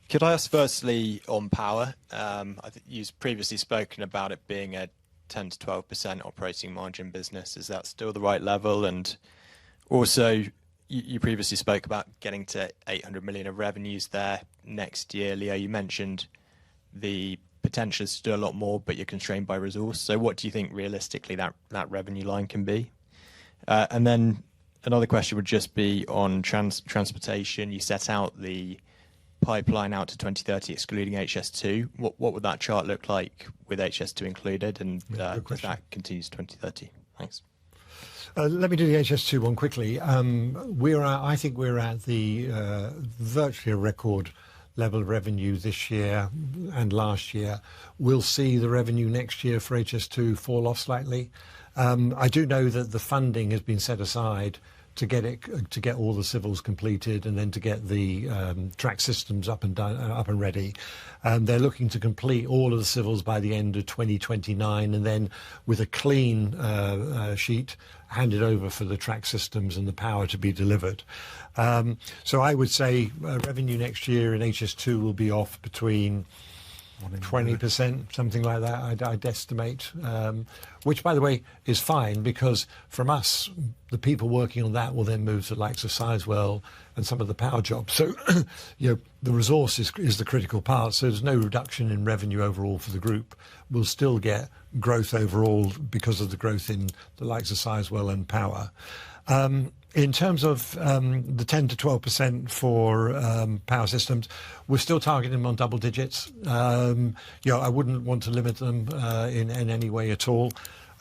Could I ask firstly on power? I think you've previously spoken about it being a 10 to 12% operating margin business. Is that still the right level? And also, you previously spoke about getting to 800 million of revenues there next year. Leo, you mentioned the potential is to do a lot more, but you're constrained by resource. So what do you think realistically that revenue line can be? And then another question would just be on transportation. You set out the pipeline out to 2030, excluding HS2. What would that chart look like with HS2 included, and does that continue to 2030? Thanks. Let me do the HS2 one quickly. I think we're at the virtually a record level of revenue this year and last year. We'll see the revenue next year for HS2 fall off slightly. I do know that the funding has been set aside to get all the civils completed, and then to get the track systems up and ready. They're looking to complete all of the civils by the end of 2029, and then with a clean sheet handed over for the track systems and the power to be delivered. So I would say revenue next year in HS2 will be off between 20%, something like that, I'd estimate, which, by the way, is fine, because from us, the people working on that will then move to the likes of Sizewell and some of the power jobs. So, the resource is the critical part, so there's no reduction in revenue overall for the group. We'll still get growth overall because of the growth in the likes of Sizewell and power. In terms of the 10 to 12% for power systems, we're still targeting them on double digits. I wouldn't want to limit them in any way at all.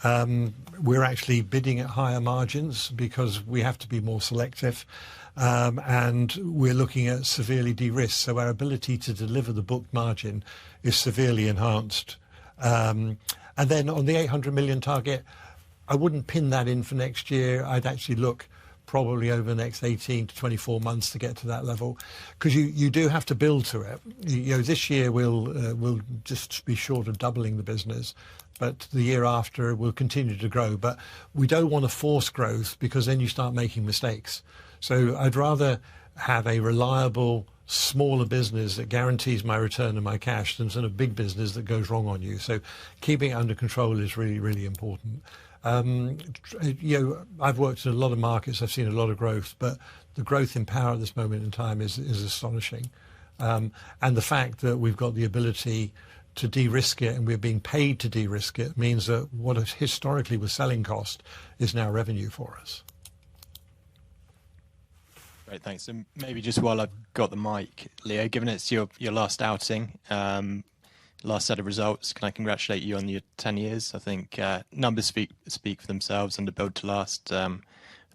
We're actually bidding at higher margins because we have to be more selective, and we're looking at severely de-risked. So our ability to deliver the booked margin is severely enhanced. And then on the 800 million target, I wouldn't pin that in for next year. I'd actually look probably over the next 18 to 24 months to get to that level, because you do have to build to it. This year we'll just be short of doubling the business, but the year after we'll continue to grow. But we don't want to force growth, because then you start making mistakes. So I'd rather have a reliable, smaller business that guarantees my return and my cash than sort of big business that goes wrong on you. So keeping it under control is really, really important. I've worked in a lot of markets, I've seen a lot of growth, but the growth in power at this moment in time is astonishing. And the fact that we've got the ability to de-risk it, and we're being paid to de-risk it, means that what historically was selling cost is now revenue for us. Great, thanks. And maybe just while I've got the mic, Leo, given it's your last outing, last set of results. Can I congratulate you on your 10 years? I think numbers speak for themselves under Build to Last. I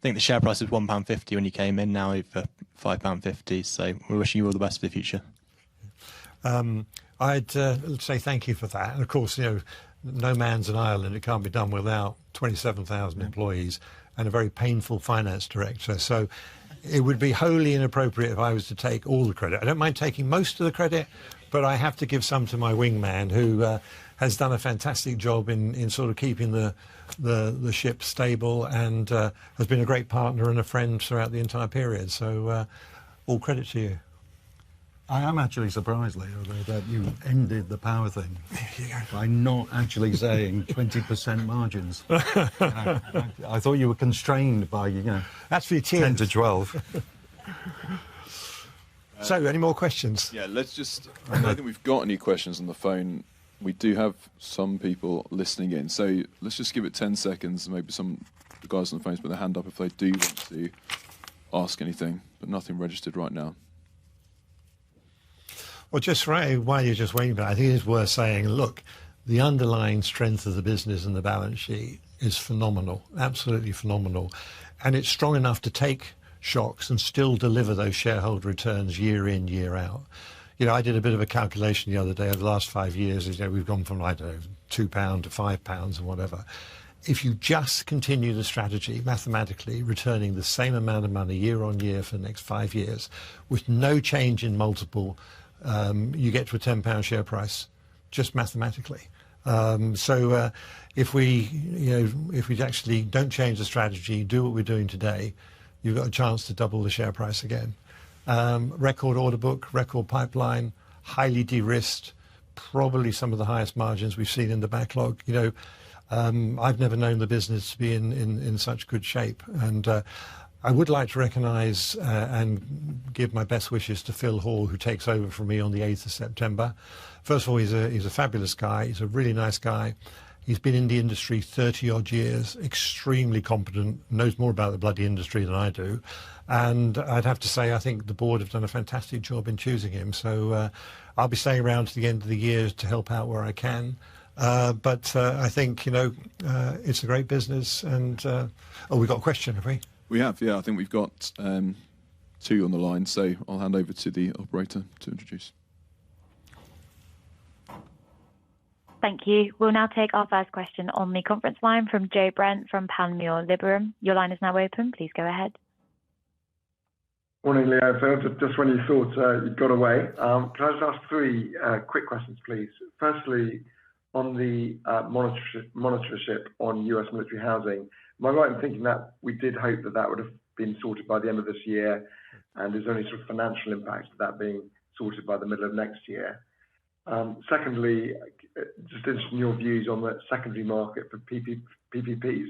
think the share price was £1.50 when you came in, now over £5.50. So we're wishing you all the best for the future. I'd say thank you for that. And of course, no man's in Ireland. It can't be done without 27,000 employees and a very painful finance director. So it would be wholly inappropriate if I was to take all the credit. I don't mind taking most of the credit, but I have to give some to my wingman, who has done a fantastic job in sort of keeping the ship stable, and has been a great partner and a friend throughout the entire period. So all credit to you. I am actually surprised, Leo, that you ended the power thing by not actually saying 20% margins. I thought you were constrained by, That's for your tears. 10 to 12. So, any more questions? Yeah, let's just... I don't think we've got any questions on the phone. We do have some people listening in, so let's just give it 10 seconds. Maybe some the guys on the phones put their hand up if they do want to ask anything, but nothing registered right now. Well, just right while you're just waiting, but I think it's worth saying, look, the underlying strength of the business and the balance sheet is phenomenal, absolutely phenomenal. And it's strong enough to take shocks and still deliver those shareholder returns year in, year out. I did a bit of a calculation the other day. Over the last 5 years, we've gone from, I don't know, £2 to £5 and whatever. If you just continue the strategy, mathematically, returning the same amount of money year on year for the next 5 years, with no change in multiple, you get to a £10 share price, just mathematically. So if we actually don't change the strategy, do what we're doing today, you've got a chance to double the share price again. Record order book, record pipeline, highly de-risked, probably some of the highest margins we've seen in the backlog. I've never known the business to be in such good shape. And I would like to recognise and give my best wishes to Phil Hall, who takes over from me on the 8th of September. First of all, he's a fabulous guy. He's a really nice guy. He's been in the industry 30-odd years, extremely competent, knows more about the bloody industry than I do. And I'd have to say, I think the board have done a fantastic job in choosing him. So I'll be staying around to the end of the year to help out where I can. But I think, it's a great business. And, we've got a question, have we? We have, yeah. I think we've got 2 on the line, so I'll hand over to the operator to introduce. Thank you. We'll now take our first question on the conference line from Joe Brent from Panmure Liberum. Your line is now open. Please go ahead. Morning, Leo. Phil, just when you thought you'd got away, can I just ask 3 quick questions, please? Firstly, on the monitorship on US military housing, am I right in thinking that we did hope that would have been sorted by the end of this year, and is there any sort of financial impact of that being sorted by the middle of next year? Secondly, just interested in your views on the secondary market for PPPs,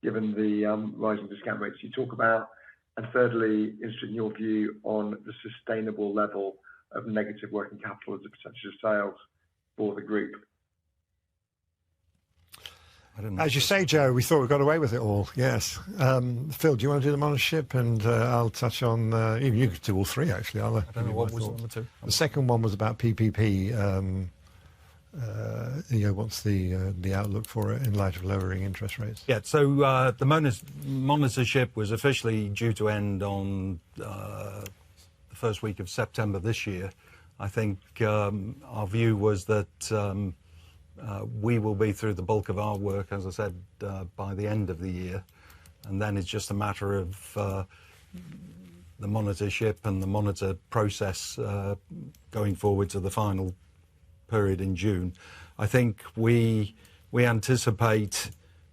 given the rising discount rates you talk about. And thirdly, interested in your view on the sustainable level of negative working capital as a percentage of sales for the group. As you say, Joe, we thought we got away with it all. Yes. Phil, do you want to do the monitorship? And I'll touch on... you could do all 3, actually. I don't know what was on the 2. The second one was about PPP. What's the outlook for it in light of lowering interest rates? Yeah, so the monitorship was officially due to end on the first week of September this year. I think our view was that we will be through the bulk of our work, as I said, by the end of the year. And then it's just a matter of the monitorship and the monitor process going forward to the final period in June. I think we anticipate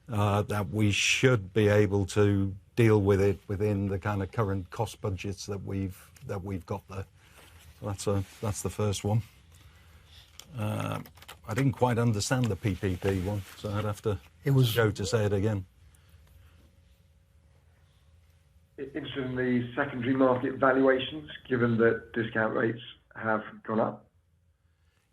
that we should be able to deal with it within the kind of current cost budgets that we've got there. So that's the first one. I didn't quite understand the PPP one, so I'd have to go to say it again. Interested in the secondary market valuations, given that discount rates have gone up?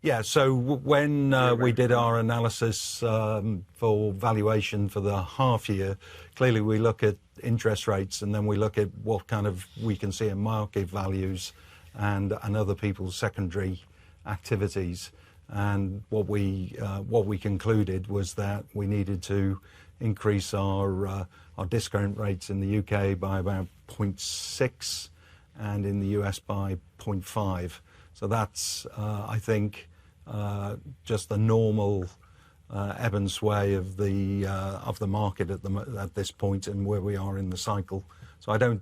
Yeah, so when we did our analysis for valuation for the half year, clearly we look at interest rates and then we look at what kind of we can see in market values and other people's secondary activities. And what we concluded was that we needed to increase our discount rates in the UK by about 0.6 and in the US by 0.5. So that's, I think, just the normal ebb and sway of the market at this point and where we are in the cycle. So I don't.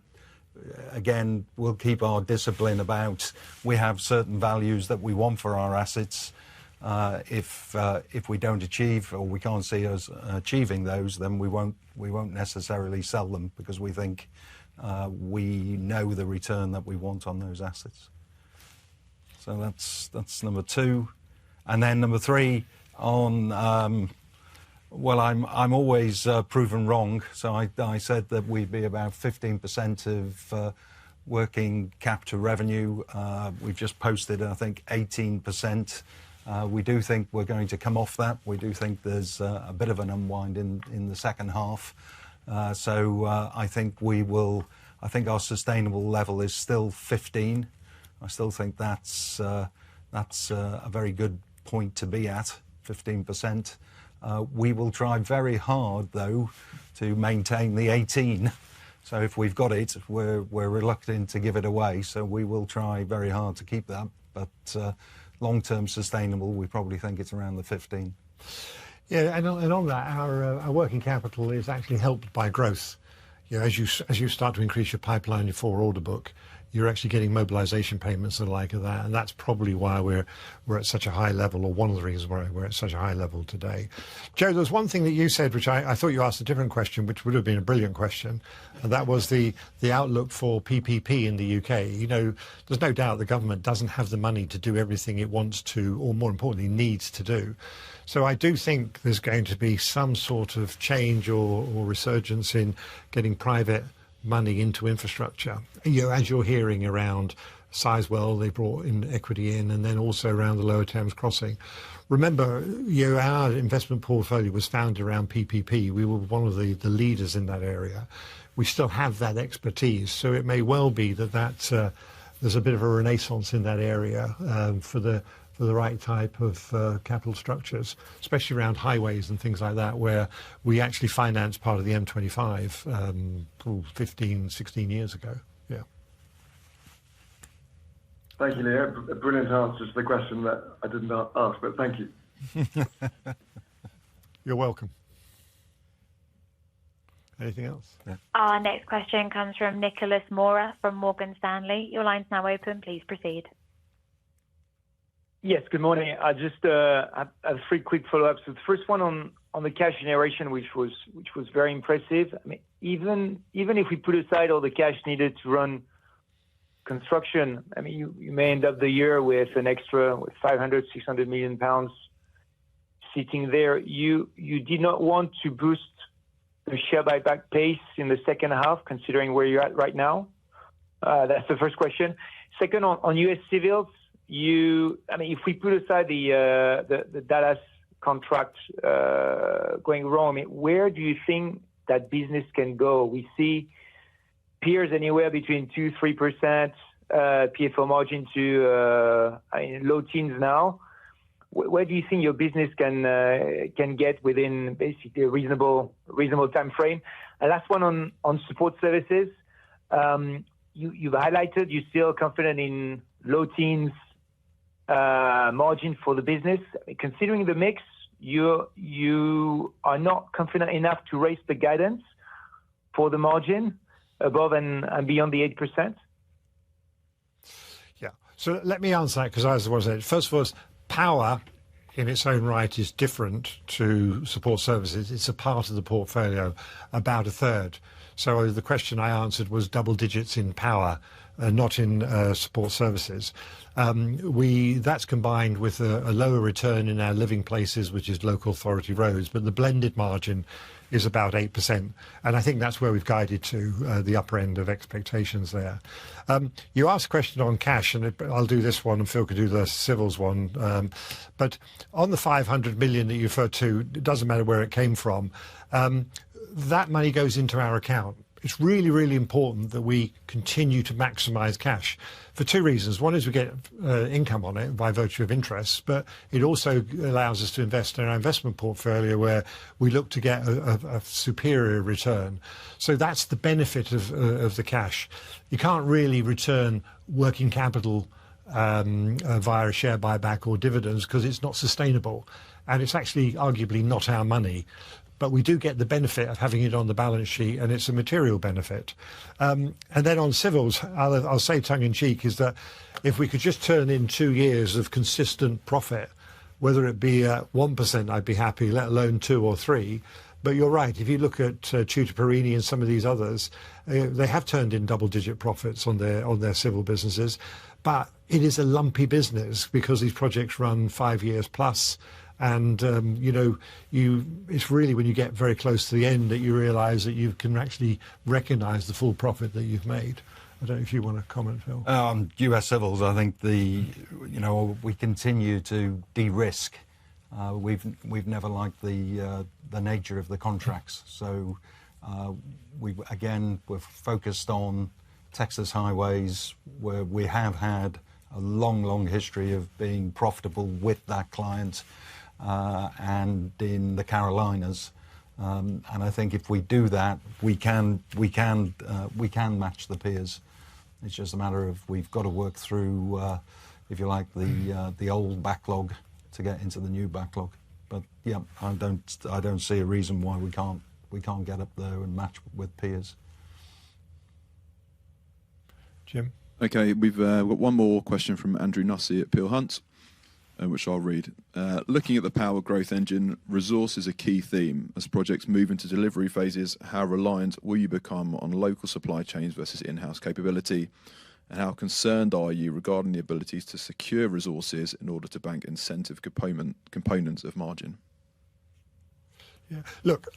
Again, we'll keep our discipline about. We have certain values that we want for our assets. If we don't achieve or we can't see us achieving those, then we won't necessarily sell them because we think we know the return that we want on those assets. So that's number two, and then number three on. Well, I'm always proven wrong. So I said that we'd be about 15% of working cap to revenue. We've just posted, I think, 18%. We do think we're going to come off that. We do think there's a bit of an unwind in the second half. So I think we will. I think our sustainable level is still 15. I still think that's a very good point to be at, 15%. We will try very hard, though, to maintain the 18. So if we've got it, we're reluctant to give it away. So we will try very hard to keep that. But long-term sustainable, we probably think it's around the 15. Yeah, and on that, our working capital is actually helped by growth. You know, as you start to increase your pipeline, your forward order book, you're actually getting mobilization payments and the like of that, and that's probably why we're at such a high level, or one of the reasons why we're at such a high level today. Joe, there's one thing that you said, which I thought you asked a different question, which would have been a brilliant question, and that was the outlook for PPP in the UK. You know, there's no doubt the government doesn't have the money to do everything it wants to, or more importantly, needs to do. So I do think there's going to be some sort of change or resurgence in getting private money into infrastructure. You know, as you're hearing around Sizewell, they brought in equity in, and then also around the Lower Thames Crossing. Remember, you know, our investment portfolio was founded around PPP. We were one of the leaders in that area. We still have that expertise, so it may well be that there's a bit of a renaissance in that area for the right type of capital structures, especially around highways and things like that, where we actually financed part of the M25 15, 16 years ago. Yeah. Thank you, Leo. A brilliant answer to the question that I didn't ask, but thank you. You're welcome. Anything else? Yeah. Our next question comes from Nicholas Mora from Morgan Stanley. Your line's now open. Please proceed. Yes, good morning. I just have three quick follow-ups. So the first one on the cash generation, which was very impressive. I mean, even if we put aside all the cash needed to run construction, I mean, you may end up the year with an extra 500-600 million pounds sitting there. You did not want to boost the share buyback pace in the second half, considering where you're at right now. That's the first question. Second, on US civils. I mean, if we put aside the Dallas contract going wrong, I mean, where do you think that business can go? We see peers anywhere between 2-3% PFO margin to low teens now. Where do you think your business can get within basically a reasonable time frame? And last one on support services. You've highlighted you're still confident in low teens margin for the business. Considering the mix, you are not confident enough to raise the guidance for the margin above and beyond the 8%? Yeah. So let me answer that, because as I said, first of all, power in its own right is different to support services. It's a part of the portfolio, about a third. So the question I answered was double digits in power, not in support services. That's combined with a lower return in our living places, which is local authority roads, but the blended margin is about 8%. And I think that's where we've guided to the upper end of expectations there. You asked a question on cash, and I'll do this one, and Phil could do the civils one. But on the 500 million that you referred to, it doesn't matter where it came from. That money goes into our account. it's really, really important that we continue to maximise cash for two reasons. One is we get income on it by virtue of interest, but it also allows us to invest in our investment portfolio where we look to get a superior return. So that's the benefit of the cash. You can't really return working capital via a share buyback or dividends because it's not sustainable, and it's actually arguably not our money. But we do get the benefit of having it on the balance sheet, and it's a material benefit. And then on civils, I'll say tongue-in-cheek, is that if we could just turn in 2 years of consistent profit, whether it be 1%, I'd be happy, let alone 2 or 3. But you're right, if you look at Tutor Perini and some of these others, they have turned in double-digit profits on their civil businesses. But it is a lumpy business because these projects run 5 years plus. And, it's really when you get very close to the end that you realise that you can actually recognise the full profit that you've made. I don't know if you want to comment, Phil. US civils, I think we continue to de-risk. We've never liked the nature of the contracts. So we're focused on Texas highways, where we have had a long history of being profitable with that client. And in the Carolinas, and I think if we do that, we can match the peers. It's just a matter of we've got to work through, if you like, the old backlog to get into the new backlog. But yeah, I don't see a reason why we can't get up there and match with peers. Jim. Okay, we've got one more question from Andrew Nussey at Peel Hunt, which I'll read. Looking at the power growth engine, resource is a key theme. As projects move into delivery phases, how reliant will you become on local supply chains versus in-house capability? And how concerned are you regarding the abilities to secure resources in order to bank incentive components of margin? Yeah. Look,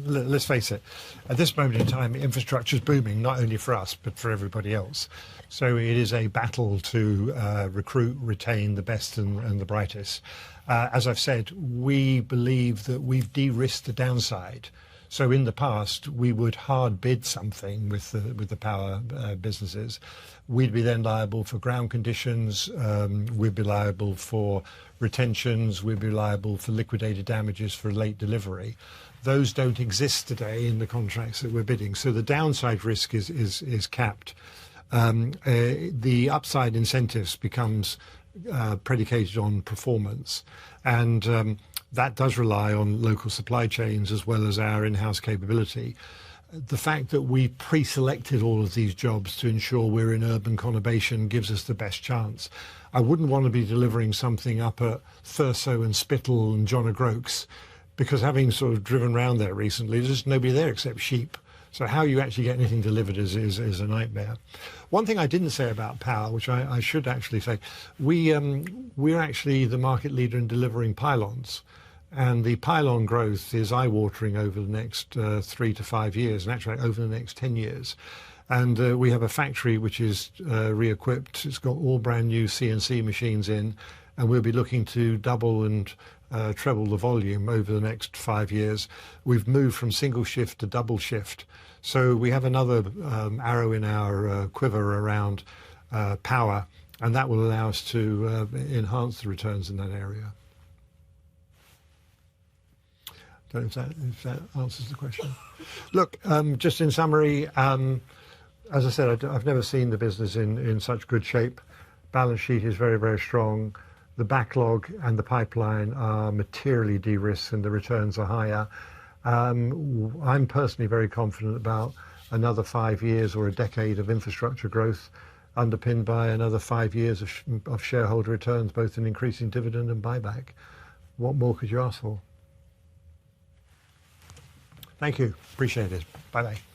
let's face it, at this moment in time, infrastructure is booming, not only for us, but for everybody else. So it is a battle to recruit, retain the best and the brightest. As I've said, we believe that we've de-risked the downside. So in the past, we would hard bid something with the power businesses. We'd be then liable for ground conditions. We'd be liable for retentions. We'd be liable for liquidated damages for late delivery. Those don't exist today in the contracts that we're bidding. So the downside risk is capped. The upside incentives becomes predicated on performance, and that does rely on local supply chains as well as our in-house capability. The fact that we pre-selected all of these jobs to ensure we're in urban conurbation gives us the best chance. I wouldn't want to be delivering something up at Thurso and Spittal and John O'Groats, because having sort of driven around there recently, there's just nobody there except sheep. So how you actually get anything delivered is a nightmare. One thing I didn't say about power, which I should actually say, we're actually the market leader in delivering pylons. And the pylon growth is eye-watering over the next 3 to 5 years, and actually over the next 10 years. And we have a factory which is re-equipped. It's got all brand new CNC machines in, and we'll be looking to double and treble the volume over the next 5 years. We've moved from single shift to double shift. So we have another arrow in our quiver around power, and that will allow us to enhance the returns in that area. Don't know if that answers the question. Look, just in summary, as I said, I've never seen the business in such good shape. Balance sheet is very, very strong. The backlog and the pipeline are materially de-risked and the returns are higher. I'm personally very confident about another 5 years or a decade of infrastructure growth, underpinned by another 5 years of shareholder returns, both in increasing dividend and buyback. What more could you ask for? Thank you. Appreciate it. Bye-bye.